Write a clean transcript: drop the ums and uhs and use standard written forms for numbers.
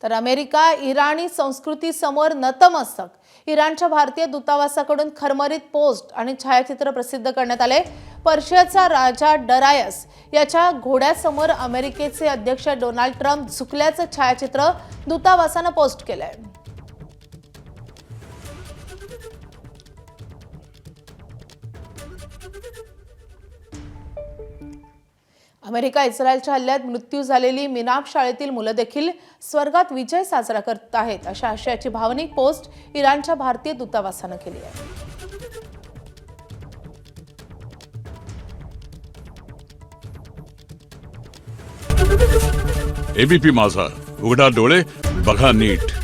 तर अमेरिका इराणी संस्कृती समोर नतमस्तक। इराणच्या भारतीय दूतावासाकडून खरमरीत पोस्ट आणि छायाचित्र प्रसिद्ध करण्यात आले। पर्शियाचा राजा डरायस याच्या घोड्यासमोर अमेरिकेचे अध्यक्ष डोनाल्ड ट्रम्प झुकल्याचं छायाचित्र दूतावासाने पोस्ट केलंय। अमेरिका इस्रायलच्या हल्ल्यात मृत्यू झालेली मिनाब शाळेतील मुलं देखील स्वर्गात विजय साजरा करत आहेत अशा आशयाची भावनिक पोस्ट इराणच्या भारतीय दूतावासाने केली आहे। एबीपी माझा, उघडा डोळे बघा नीट।